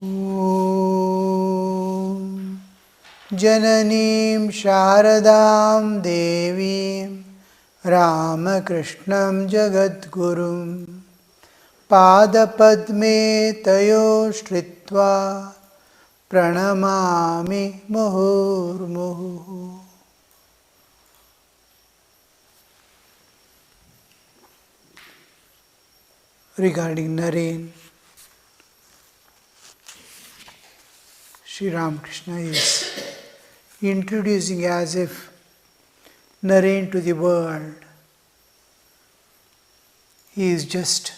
Om Jananim Sharadam Devim Ramakrishnam Jagadgurum Padapadme Tayo Shritva Pranamami Muhurmuhu. Regarding Naren, Sri Ramakrishna is introducing as if Naren to the world. He is just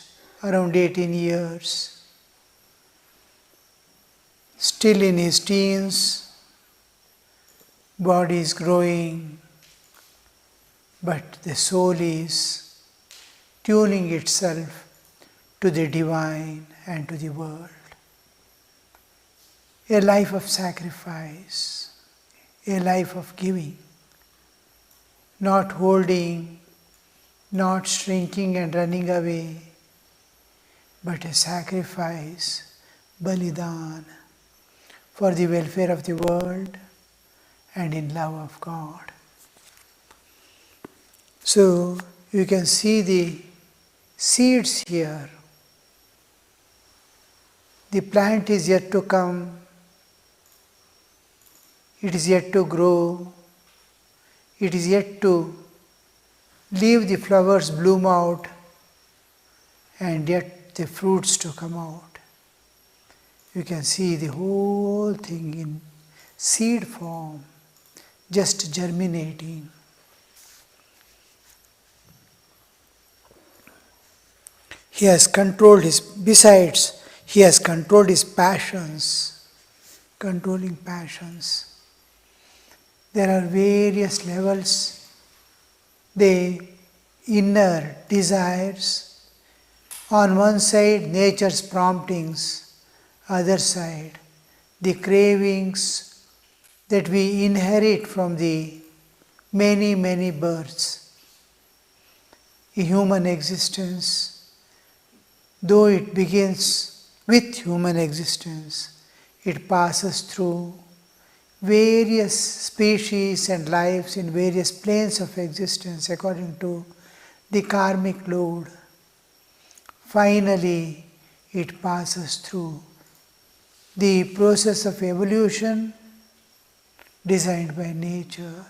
around 18 years, still in his teens, body is growing, but the soul is tuning itself to the divine and to the world. A life of sacrifice, a life of giving, not holding, not shrinking and running away, but a sacrifice, balidan, for the welfare of the world and in love of God. So you can see the seeds here. The plant is yet to come. It is yet to grow, it is yet to leave the flowers bloom out and yet the fruits to come out. You can see the whole thing in seed form, just germinating. He has controlled his passions, controlling passions. There are various levels. The inner desires, on one side nature's promptings, other side the cravings that we inherit from the many births. A human existence, though it begins with human existence, it passes through various species and lives in various planes of existence according to the karmic load. Finally, it passes through the process of evolution designed by nature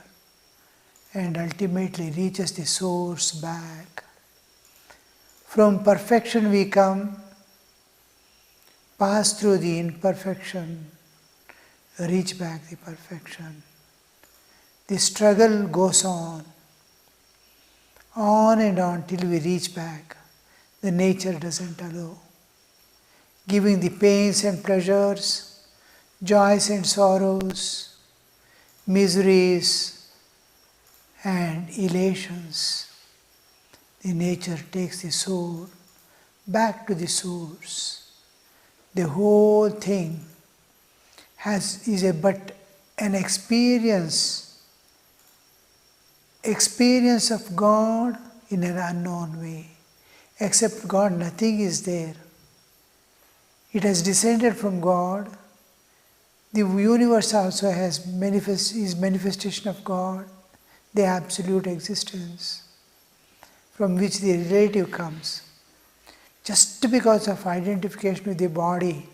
and ultimately reaches the source back. From perfection we come, pass through the imperfection, reach back the perfection. The struggle goes on and on till we reach back. The nature doesn't allow. Giving the pains and pleasures, joys and sorrows, miseries and elations. The nature takes the soul back to the source. The whole thing is but an experience of God in an unknown way. Except God, nothing is there. It has descended from God. The universe also is manifestation of God, the absolute existence, from which the relative comes. Just because of identification with the body,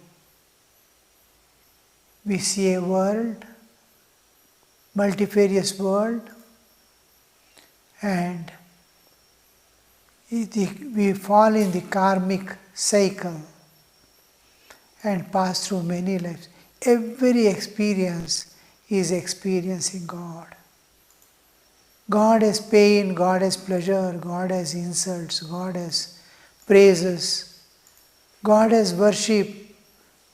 we see a world, multifarious world, and we fall in the karmic cycle and pass through many lives. Every experience is experiencing God. God has pain, God has pleasure, God has insults, God has praises, God has worship,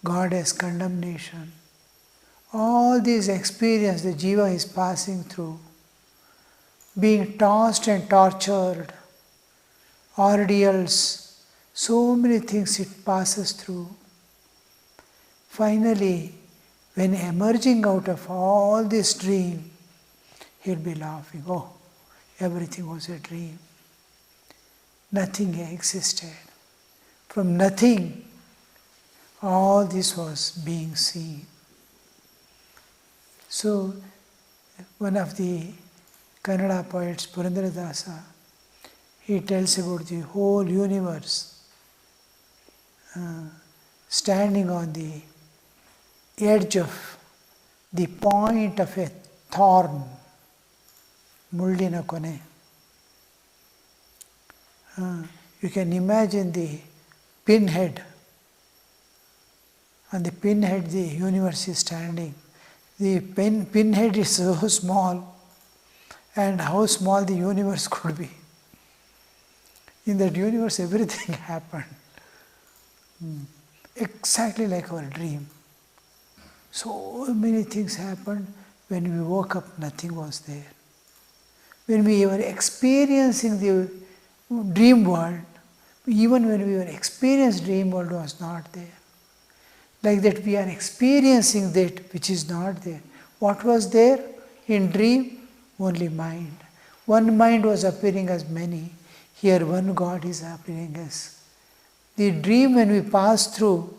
God has condemnation. All these experiences the jiva is passing through, being tossed and tortured, ordeals, so many things it passes through. Finally, when emerging out of all this dream, he'll be laughing, oh, everything was a dream. Nothing existed. From nothing, All this was being seen. So, one of the Kannada poets, Purandaradasa, he tells about the whole universe standing on the edge of the point of a thorn, muldina kone. You can imagine the pinhead. On the pinhead, the universe is standing. The pinhead is so small, and how small the universe could be. In that universe, everything happened. Exactly like our dream. So many things happened. When we woke up, nothing was there. When we were experiencing the dream world, even when we were experiencing dream world was not there. Like that we are experiencing that which is not there. What was there in dream? Only mind. One mind was appearing as many. Here one God is appearing as. The dream, when we pass through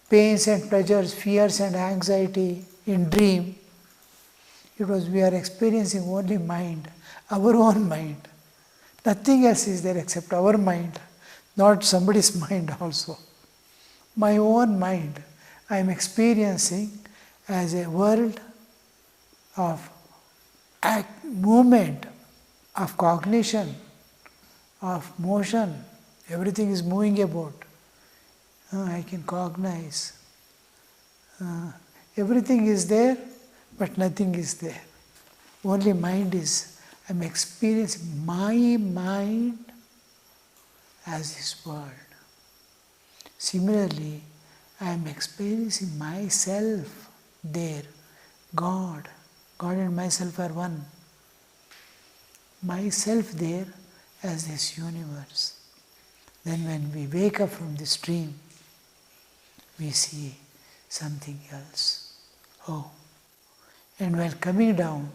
pains and pleasures, fears and anxiety in dream, it was we are experiencing only mind, our own mind. Nothing else is there except our mind, not somebody's mind also. My own mind I am experiencing as a world of movement, of cognition, of motion. Everything is moving about. I can cognize. Everything is there, but nothing is there. Only mind is. I am experiencing my mind as this world. Similarly, I am experiencing myself there. God and myself are one. Myself there as this universe. Then when we wake up from this dream, we see something else. Oh. And while coming down,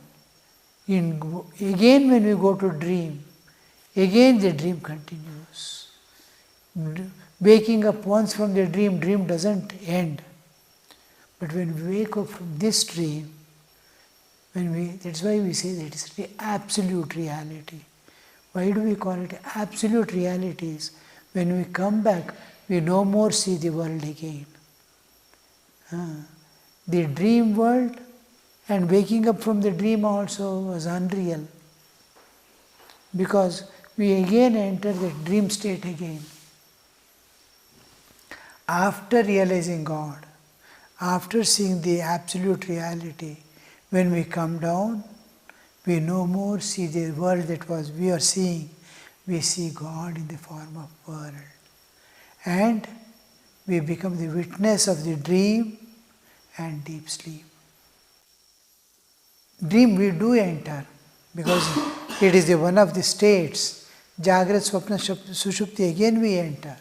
again when we go to dream, again the dream continues. Waking up once from the dream doesn't end. But when we wake up from this dream, that's why we say that it's the absolute reality. Why do we call it absolute realities? When we come back, we no more see the world again. The dream world and waking up from the dream also was unreal. Because we again enter the dream state again. After realizing God, after seeing the absolute reality, when we come down, we no more see the world that we are seeing. We see God in the form of world. And we become the witness of the dream and deep sleep. Dream we do enter because it is one of the states. Jagrat, Swapna, Sushupti, again we enter.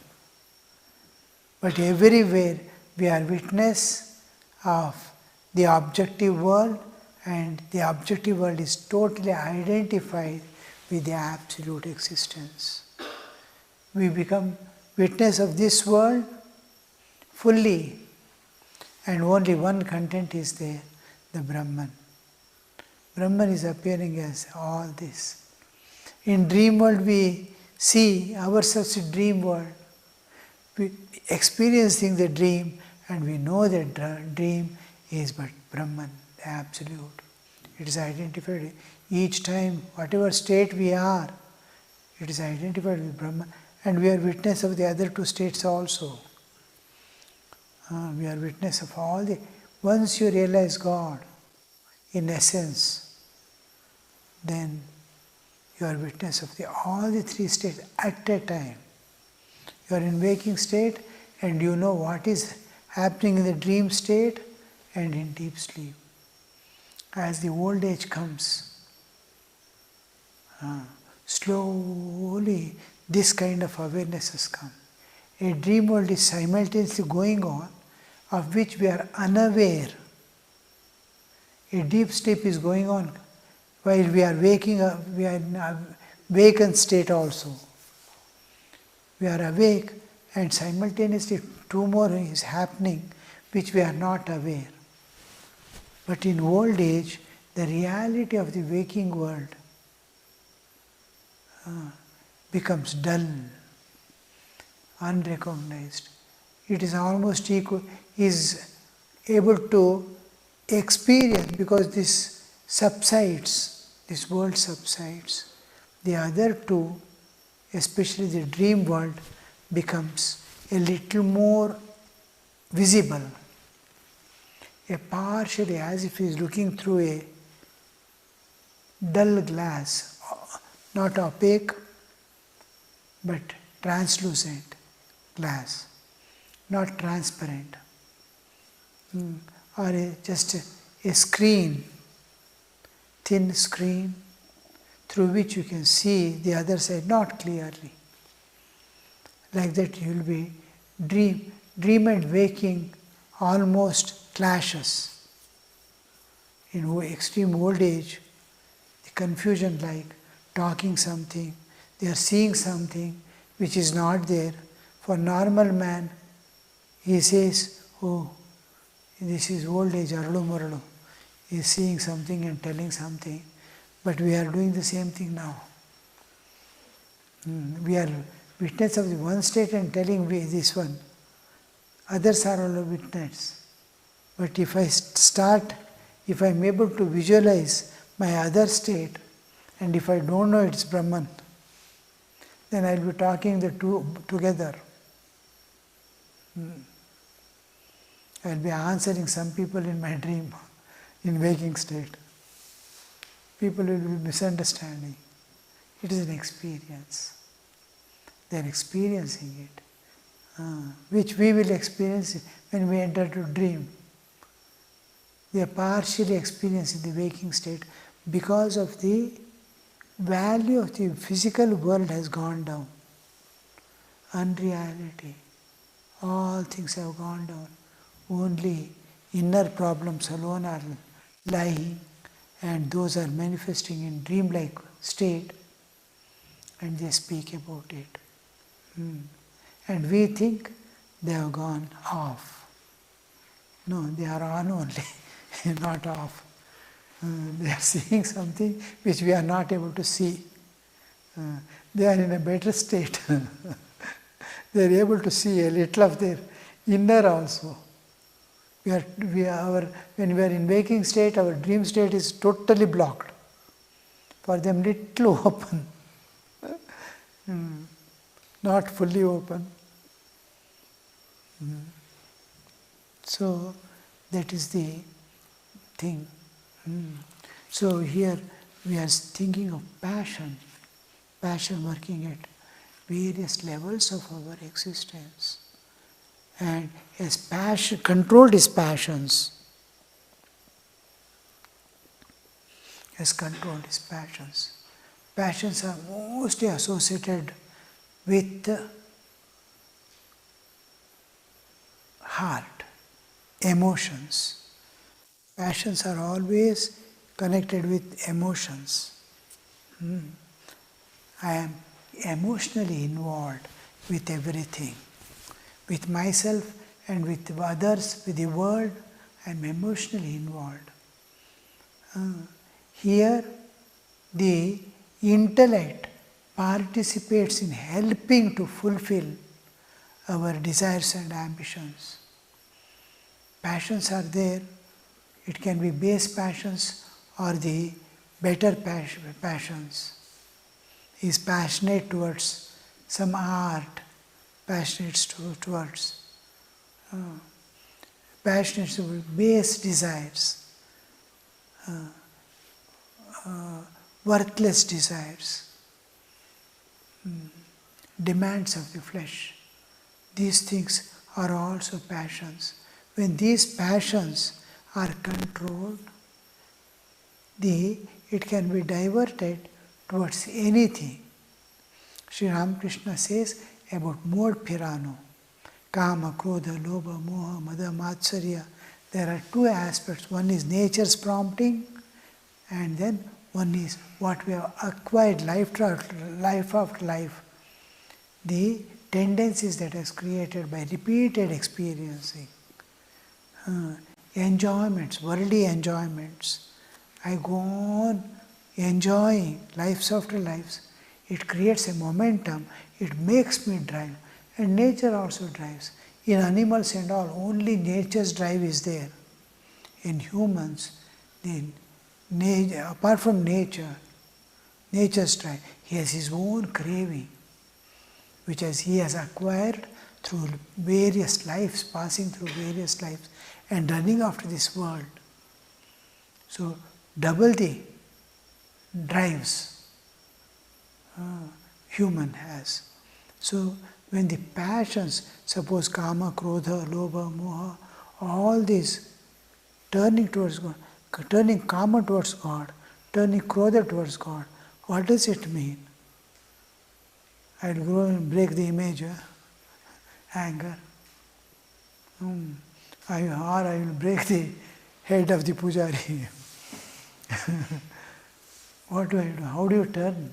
But everywhere we are witness of the objective world, and the objective world is totally identified with the absolute existence. We become witness of this world fully, and only one content is there, the Brahman. Brahman is appearing as all this. In dream world we see ourselves in dream world, we experiencing the dream, and we know that dream is but Brahman, the absolute. It is identified each time, whatever state we are, it is identified with Brahman, and we are witness of the other two states also. We are witness of all the. Once you realize God, in essence, then you are witness of all the three states at a time. You are in waking state and you know what is happening in the dream state and in deep sleep. As the old age comes, slowly this kind of awareness has come. A dream world is simultaneously going on, of which we are unaware. A deep sleep is going on while we are waking up, we are in a vacant state also. We are awake, and simultaneously two more is happening which we are not aware. But in old age, the reality of the waking world becomes dull, unrecognized. It is almost equal, is able to experience because this subsides, this world subsides. The other two, especially the dream world, becomes a little more visible, a partially as if he is looking through a dull glass, not opaque but translucent glass, not transparent, or just a screen, thin screen through which you can see the other side not clearly. Like that you will be dream and waking almost clashes. In extreme old age, the confusion like talking something, they are seeing something which is not there. For normal man, he says, oh, this is old age, arulu muralu. He is seeing something and telling something. But we are doing the same thing now. We are witness of the one state and telling this one. Others are all witness. But if I am able to visualize my other state, and if I don't know it's Brahman, then I will be talking the two together. I will be answering some people in my dream, in waking state. People will be misunderstanding. It is an experience. They are experiencing it, which we will experience when we enter to dream. They are partially experiencing the waking state because of the value of the physical world has gone down. Unreality. All things have gone down. Only inner problems alone are lying, and those are manifesting in dreamlike state, and they speak about it. And we think they have gone off. No, they are on only, not off. They are seeing something which we are not able to see. They are in a better state. They are able to see a little of their inner also. When we are in waking state, our dream state is totally blocked. For them, little open, not fully open. So that is the thing. So here we are thinking of passion working at various levels of our existence. And as passion, controlled his passions, has controlled his passions. Passions are mostly associated with heart, emotions. Passions are always connected with emotions. I am emotionally involved with everything. With myself and with others, with the world, I am emotionally involved. Here, the intellect participates in helping to fulfill our desires and ambitions. Passions are there. It can be base passions or the better passions. He is passionate towards some art, passionate towards passionate towards base desires, worthless desires, demands of the flesh. These things are also passions. When these passions are controlled, it can be diverted towards anything. Sri Ramakrishna says about Mod Pirano, Kama, Krodha, Lobha, Moha, Mada, Matsarya. There are two aspects. One is nature's prompting, and then one is what we have acquired life after life. The tendencies that is created by repeated experiencing. Enjoyments, worldly enjoyments. I go on enjoying lives after lives. It creates a momentum, it makes me drive. And nature also drives. In animals and all, only nature's drive is there. In humans, apart from nature, nature's drive, he has his own craving, which he has acquired through various lives, passing through various lives and running after this world. So, double the drives human has. So, when the passions, suppose kama, krodha, lobha, moha, all these turning towards God, turning kama towards God, turning krodha towards God, what does it mean? I'll go and break the image, anger. Or I will break the head of the pujari. What do I do? How do you turn?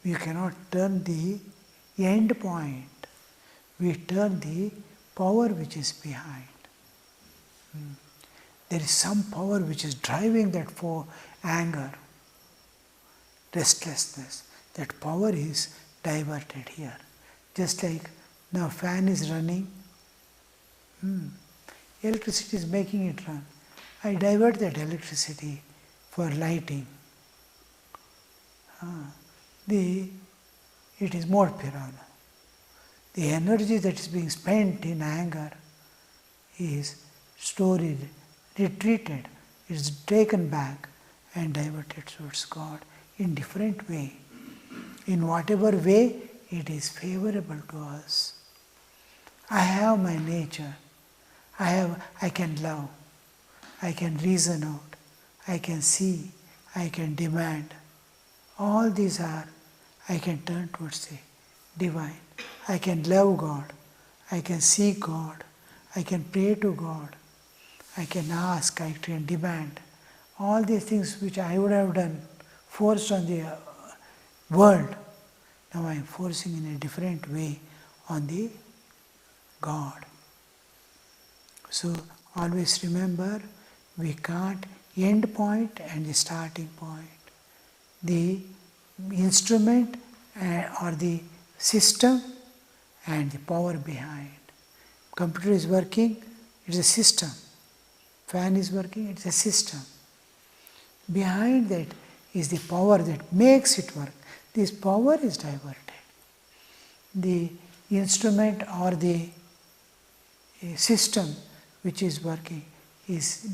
We cannot turn the end point. We turn the power which is behind. There is some power which is driving that for anger, restlessness. That power is diverted here. Just like now fan is running, electricity is making it run. I divert that electricity for lighting. It is more pirana. The energy that is being spent in anger is stored, retreated, is taken back and diverted towards God in different way. In whatever way it is favorable to us. I have my nature. I can love. I can reason out. I can see. I can demand. All these are, I can turn towards the divine. I can love God. I can seek God. I can pray to God. I can ask, I can demand. All these things which I would have done, forced on the world, now I am forcing in a different way on the God. So always remember, we can't end point and the starting point. The instrument or the system and the power behind. Computer is working, it's a system. Fan is working, it's a system. Behind that is the power that makes it work. This power is diverted. The instrument or the system which is working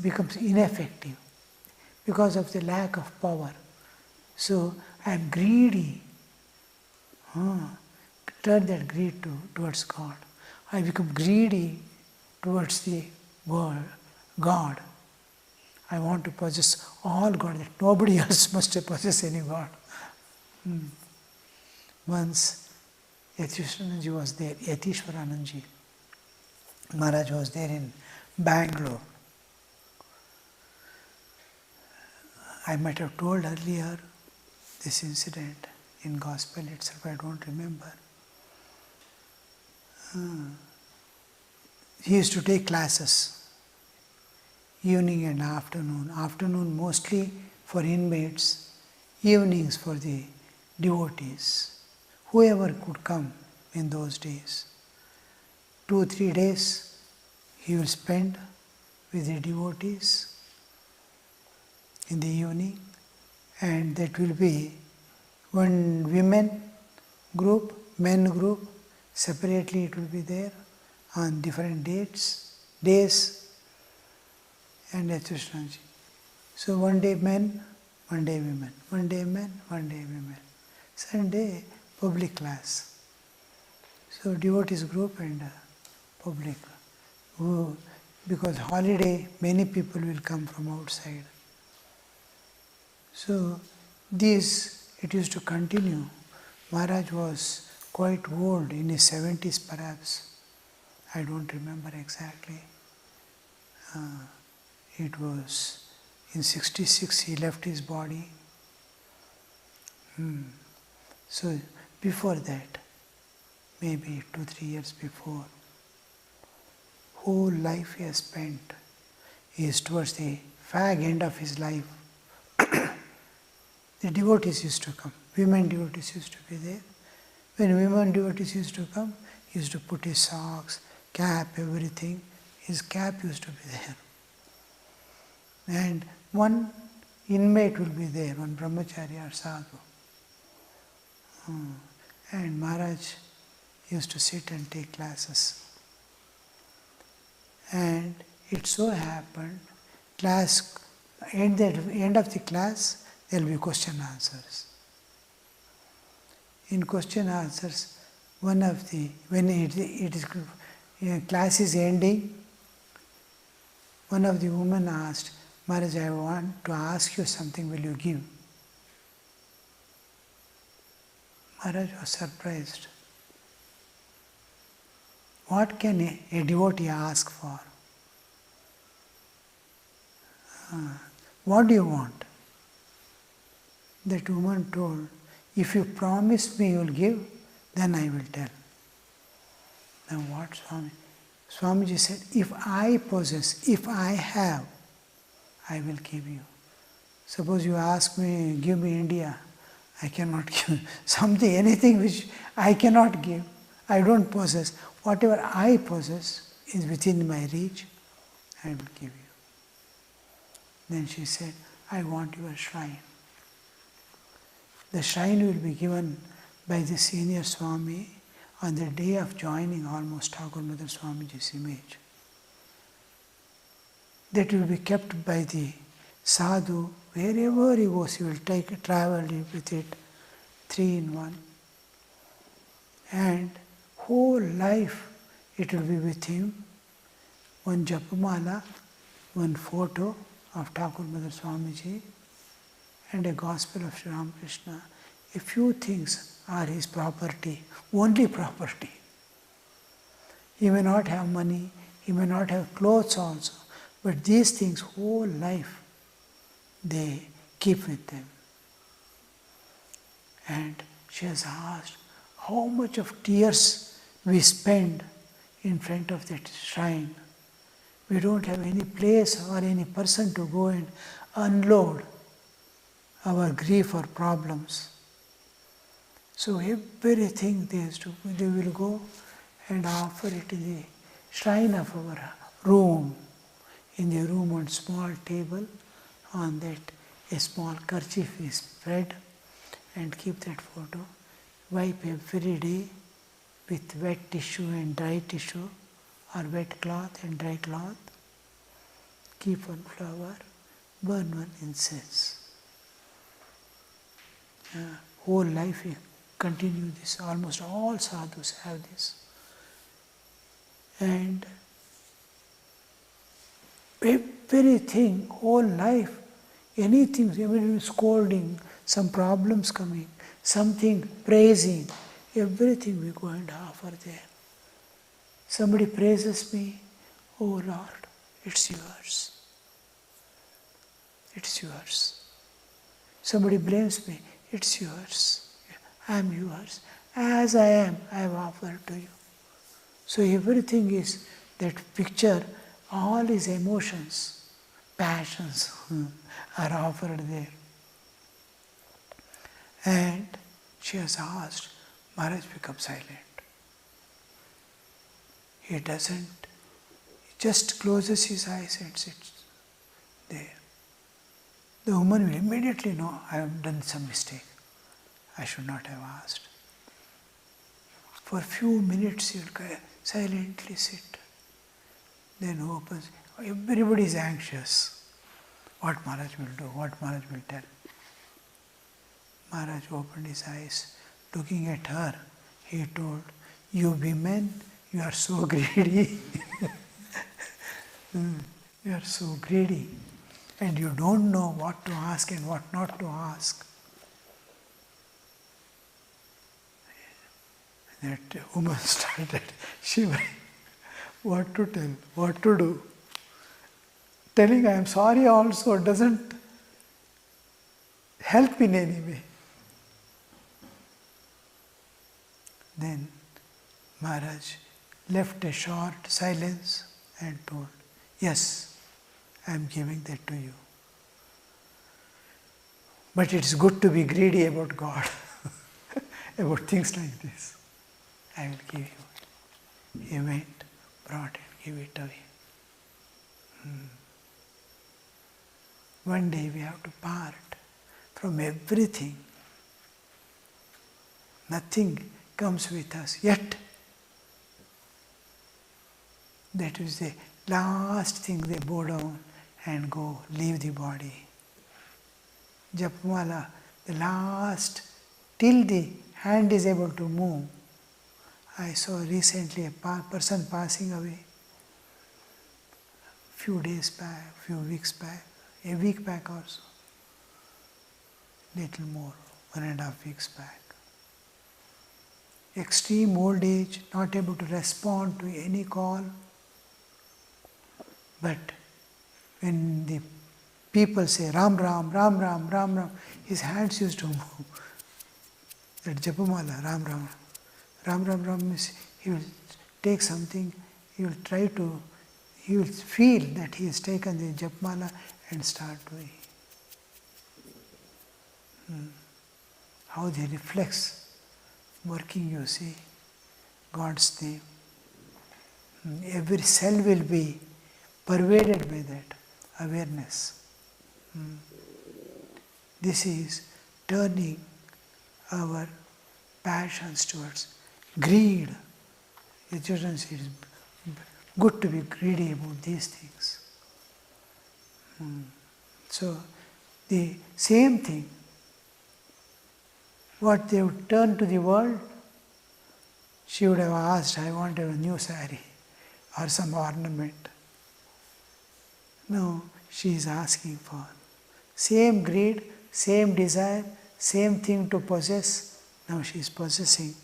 becomes ineffective because of the lack of power. So I am greedy. Turn that greed towards God. I become greedy towards the world, God. I want to possess all God, that nobody else must possess any God. Once Yatishwaranandaji was there, Yatishwaranandaji Maharaj was there in Bangalore. I might have told earlier this incident in Gospel itself, I don't remember. He used to take classes, evening and afternoon. Afternoon mostly for inmates, evenings for the devotees. Whoever could come in those days. 2-3 days he will spend with the devotees in the evening, and that will be one women group, men group, separately it will be there on different days, and Yatishwaranandaji. So one day men, one day women, one day men, one day women. Sunday public class. So devotees group and public. Because holiday, many people will come from outside. So it used to continue. Maharaj was quite old, in his 70s perhaps. I don't remember exactly. It was in 66 he left his body. So Before that, maybe 2-3 years before, whole life he has spent is towards the fag end of his life. The devotees used to come, women devotees used to be there. When women devotees used to come, he used to put his socks, cap, everything. His cap used to be there. And one inmate will be there, one brahmachari or sadhu. And Maharaj used to sit and take classes. And it so happened, at the end of the class, there will be question and answers. In question and answers, when class is ending, one of the women asked, Maharaj, I want to ask you something, will you give? Maharaj was surprised. What can a devotee ask for? What do you want? That woman told, if you promise me you will give, then I will tell. Now what Swami? Swamiji said, if I possess, if I have, I will give you. Suppose you ask me, give me India, I cannot give something, anything which I cannot give, I don't possess. Whatever I possess is within my reach, I will give you. Then she said, I want your shrine. The shrine will be given by the senior Swami on the day of joining almost Thakur Mother Swamiji's image. That will be kept by the sadhu, wherever he goes, he will travel with it, 3 in 1. And whole life it will be with him, one japamala, one photo of Thakur Mother Swamiji, and a gospel of Sri Ramakrishna. A few things are his property, only property. He may not have money, he may not have clothes also, but these things, whole life, they keep with them. And she has asked, how much of tears we spend in front of that shrine. We don't have any place or any person to go and unload our grief or problems. So everything they will go and offer it in the shrine of our room. In the room, on small table, on that a small kerchief is spread, and keep that photo. Wipe every day with wet tissue and dry tissue, or wet cloth and dry cloth. Keep one flower, burn one incense. Whole life we continue this. Almost all sadhus have this. And everything, whole life, anything, even scolding, some problems coming, something praising, everything we go and offer there. Somebody praises me, oh Lord, it's yours. It's yours. Somebody blames me, it's yours. I am yours. As I am, I have offered to you. So everything is that picture, all his emotions, passions are offered there. And she has asked, Maharaj, become silent. He doesn't, he just closes his eyes and sits there. The woman will immediately know, I have done some mistake. I should not have asked. For a few minutes he will silently sit. Then opens. Everybody is anxious. What Maharaj will do, what Maharaj will tell. Maharaj opened his eyes. Looking at her, he told, you women, you are so greedy. You are so greedy. And you don't know what to ask and what not to ask. That woman started shivering. What to tell, what to do. Telling I am sorry also doesn't help in any way. Then Maharaj left a short silence and told, yes, I am giving that to you. But it's good to be greedy about God, about things like this. I will give you. He went, brought it, give it away. One day we have to part from everything. Nothing comes with us yet. That is the last thing they bow down and go, leave the body. Japmala, the last, till the hand is able to move. I saw recently a person passing away, few days back, few weeks back, a week back or so, little more, 1.5 weeks back. Extreme old age, not able to respond to any call. But when the people say Ram Ram, Ram Ram, Ram Ram, his hands used to move. That Japamala, Ram Ram. Ram Ram Ram means he will take something, he will feel that he has taken the Japamala and start doing. How they reflex, working, you see, God's name. Every cell will be pervaded by that awareness. This is turning our passions towards greed. It is good to be greedy about these things. So, the same thing, what they would turn to the world, she would have asked, I want a new saree or some ornament. No, she is asking for same greed, same desire, same thing to possess. Now she is possessing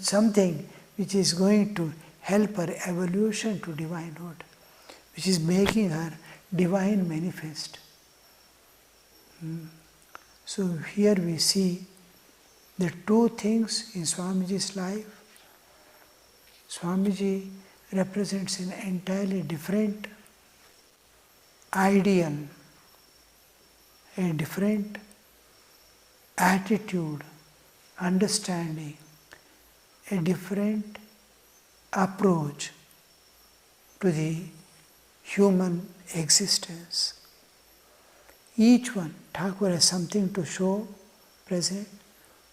something which is going to help her evolution to divinehood, which is making her divine manifest. So here we see the two things in Swamiji's life. Swamiji represents an entirely different ideal, a different attitude, understanding, a different approach to the human existence. Each one, Thakur has something to show, present.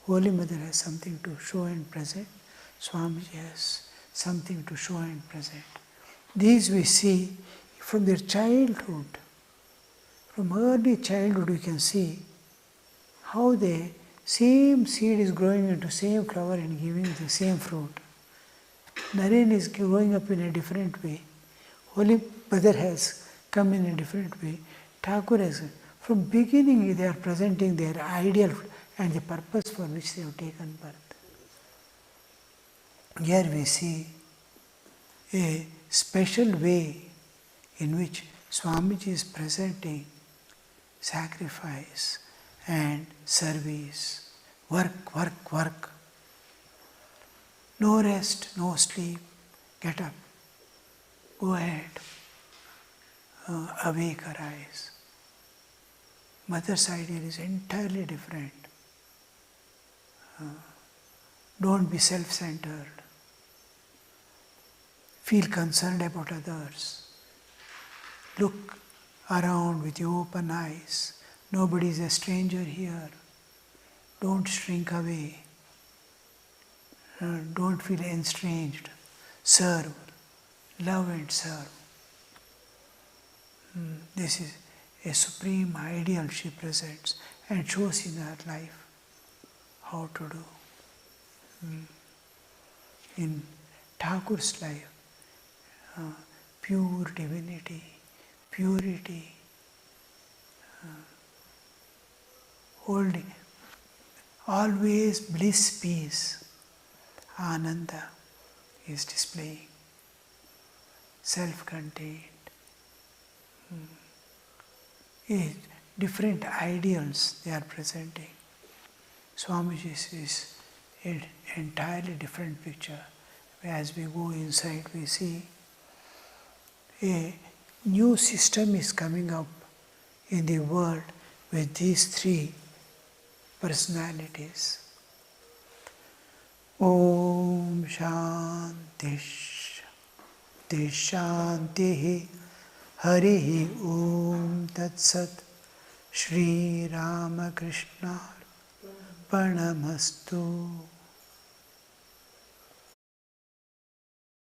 Holy Mother has something to show and present. Swamiji has something to show and present. These we see from their childhood. From early childhood we can see how the same seed is growing into same flower and giving the same fruit. Naren is growing up in a different way. Holy Mother has come in a different way. Thakur has, from beginning they are presenting their ideal and the purpose for which they have taken birth. Here we see a special way in which Swamiji is presenting sacrifice and service, work, work, work. No rest, no sleep, get up, go ahead, awake, arise. Mother's ideal is entirely different. Don't be self-centered. Feel concerned about others. Look around with your open eyes. Nobody is a stranger here. Don't shrink away. Don't feel estranged. Serve. Love and serve. This is a supreme ideal she presents and shows in her life how to do. In Thakur's life, pure divinity, purity, holding, always bliss, peace, Ananda is displaying, self-contained. Different ideals they are presenting. Swamiji is an entirely different picture. As we go inside, we see a new system is coming up in the world with these three personalities. Om Shanti Shanti Hari Om Tat Sat Shri Ramakrishna Pranamastu.